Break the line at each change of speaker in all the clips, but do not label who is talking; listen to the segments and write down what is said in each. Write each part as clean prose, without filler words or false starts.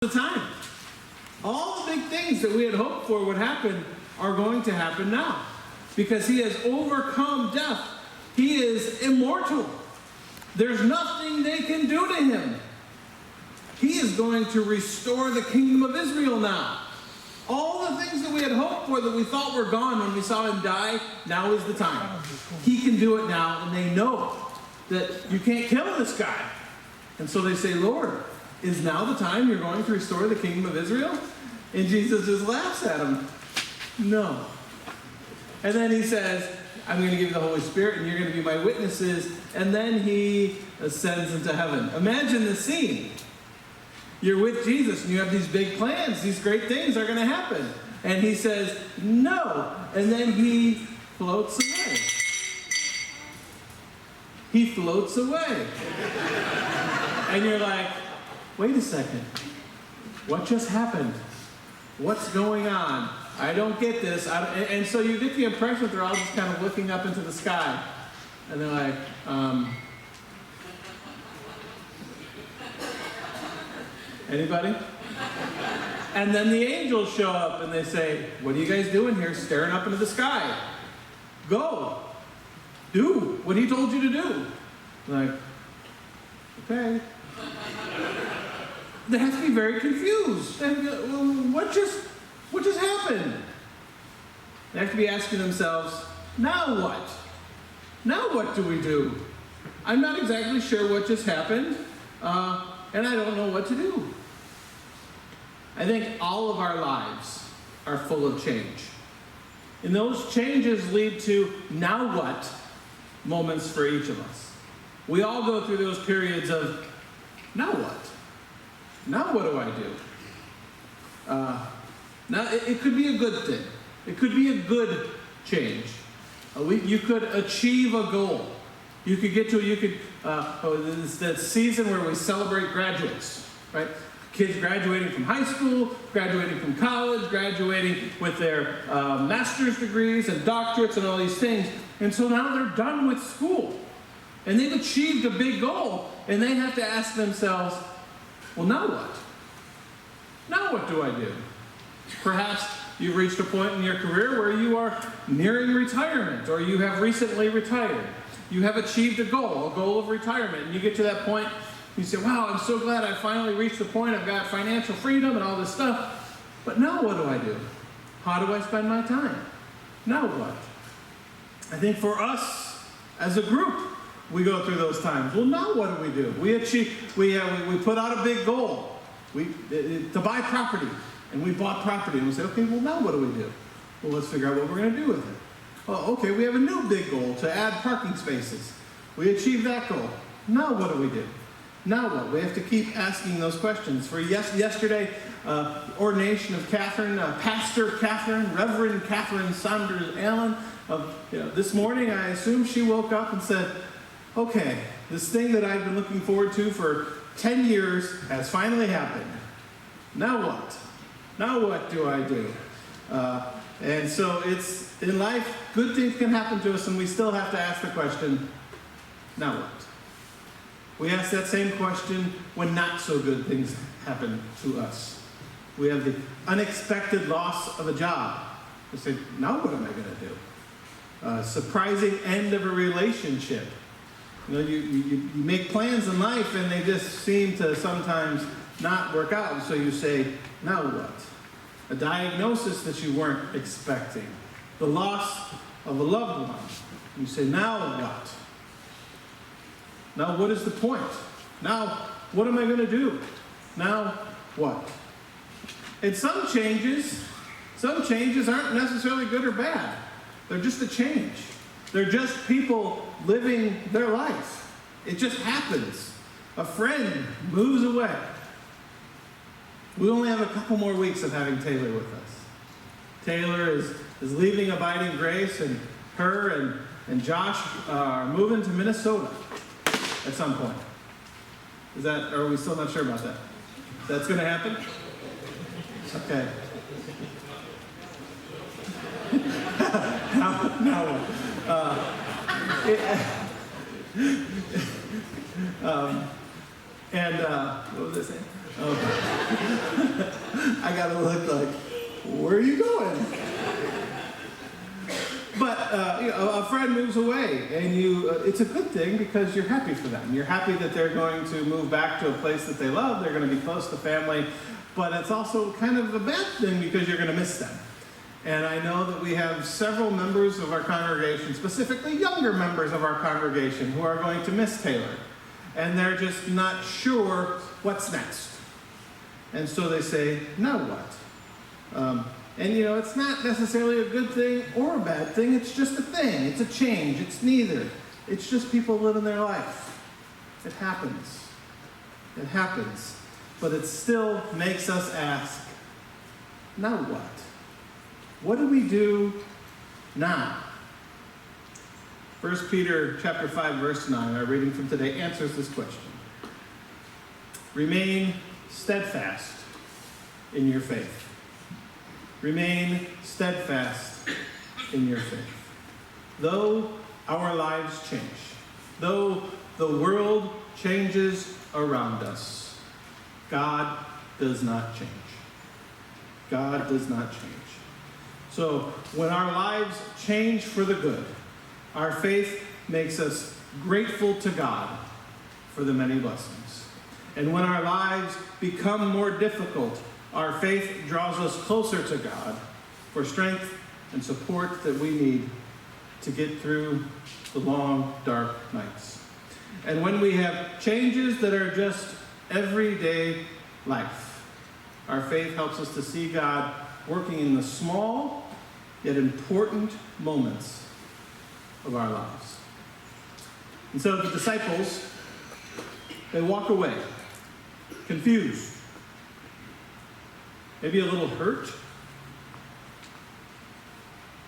the time. All the big things that we had hoped for would happen are going to happen now. Because he has overcome death. He is immortal. There's nothing they can do to him. He is going to restore the kingdom of Israel now. All the things that we had hoped for, that we thought were gone when we saw him die, now is the time. He can do it now, and they know that you can't kill this guy. And so they say, Lord, is now the time you're going to restore the kingdom of Israel? And Jesus just laughs at him. No. And then he says, I'm going to give you the Holy Spirit, and you're going to be my witnesses. And then he ascends into heaven. Imagine the scene. You're with Jesus, and you have these big plans. These great things are going to happen. And he says, no. And then he floats away. He floats away. And you're like, wait a second. What just happened? What's going on? I don't get this. And so you get the impression that they're all just kind of looking up into the sky. And they're like, anybody? And then the angels show up and they say, what are you guys doing here staring up into the sky? Go. Do what he told you to do. Like, okay. They have to be very confused. And, well, what just happened? They have to be asking themselves, now what? Now what do we do? I'm not exactly sure what just happened, and I don't know what to do. I think all of our lives are full of change. And those changes lead to now what moments for each of us. We all go through those periods of now what? Now what do I do? Now it could be a good thing. It could be a good change. You could achieve a goal. You could get to, it's that season where we celebrate graduates, right? Kids graduating from high school, graduating from college, graduating with their master's degrees and doctorates and all these things. And so now they're done with school. And they've achieved a big goal. And they have to ask themselves, well, now what? Now what do I do? Perhaps you've reached a point in your career where you are nearing retirement, or you have recently retired. You have achieved a goal of retirement. And you get to that point, you say, wow, I'm so glad I finally reached the point. I've got financial freedom and all this stuff. But now what do I do? How do I spend my time? Now what? I think for us as a group, we go through those times. Well, now what do we do? We put out a big goal to buy property. And we bought property. And we say, okay, well, now what do we do? Well, let's figure out what we're going to do with it. Well, okay, we have a new big goal to add parking spaces. We achieved that goal. Now what do we do? Now what? We have to keep asking those questions. For yesterday, ordination of Catherine, Pastor Catherine, Reverend Catherine Saunders Allen. This morning, I assume she woke up and said, okay, this thing that I've been looking forward to for 10 years has finally happened. Now what? Now what do I do? And so it's, in life, good things can happen to us, and we still have to ask the question, now what? We ask that same question when not so good things happen to us. We have the unexpected loss of a job. We say, now what am I going to do? Surprising end of a relationship. You make plans in life and they just seem to sometimes not work out. And so you say, now what? A diagnosis that you weren't expecting. The loss of a loved one. You say, now what? Now what is the point? Now what am I going to do? Now what? And some changes aren't necessarily good or bad. They're just a change. They're just people living their life. It just happens. A friend moves away. We only have a couple more weeks of having Taylor with us. Taylor is leaving Abiding Grace, and her and Josh are moving to Minnesota at some point. Are we still not sure about that? That's going to happen? Okay. Now what? What was I saying? I got to look like, where are you going? But a friend moves away, and it's a good thing because you're happy for them. You're happy that they're going to move back to a place that they love. They're going to be close to family. But it's also kind of a bad thing because you're going to miss them. And I know that we have several members of our congregation, specifically younger members of our congregation, who are going to miss Taylor. And they're just not sure what's next. And so they say, now what? And it's not necessarily a good thing or a bad thing. It's just a thing. It's a change. It's neither. It's just people living their life. It happens. It happens. But it still makes us ask, now what? What do we do now? 1 Peter chapter 5, verse 9, our reading from today, answers this question. Remain steadfast in your faith. Remain steadfast in your faith. Though our lives change, though the world changes around us, God does not change. God does not change. So when our lives change for the good, our faith makes us grateful to God for the many blessings. And when our lives become more difficult, our faith draws us closer to God for strength and support that we need to get through the long, dark nights. And when we have changes that are just everyday life, our faith helps us to see God working in the small yet important moments of our lives. And so the disciples, they walk away, confused, maybe a little hurt.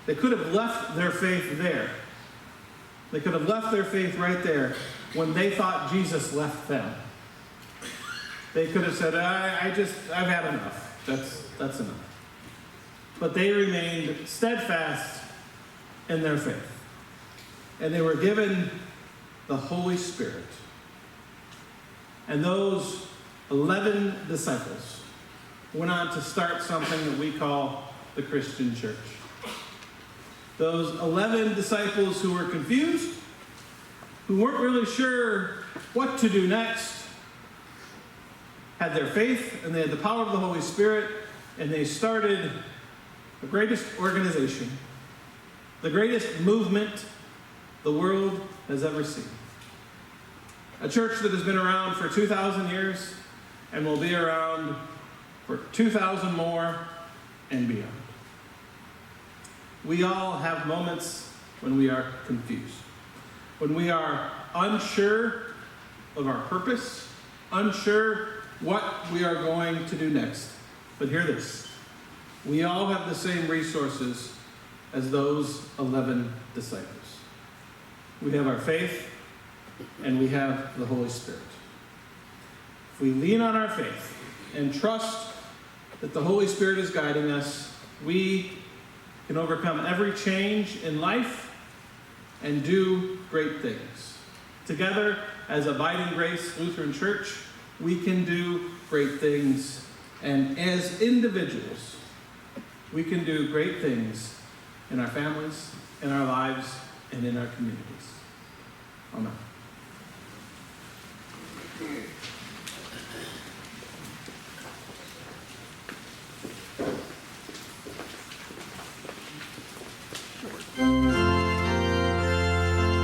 They could have left their faith there. They could have left their faith right there when they thought Jesus left them. They could have said, I've had enough. That's enough. But they remained steadfast in their faith. And they were given the Holy Spirit. And those 11 disciples went on to start something that we call the Christian church. Those 11 disciples who were confused, who weren't really sure what to do next, had their faith and they had the power of the Holy Spirit, and they started the greatest organization, the greatest movement the world has ever seen. A church that has been around for 2,000 years and will be around for 2,000 more and beyond. We all have moments when we are confused, when we are unsure of our purpose, unsure what we are going to do next. But hear this. We all have the same resources as those 11 disciples. We have our faith and we have the Holy Spirit. If we lean on our faith and trust that the Holy Spirit is guiding us, we can overcome every change in life and do great things. Together, as Abiding Grace Lutheran Church, we can do great things. And as individuals, we can do great things in our families, in our lives, and in our communities. Amen.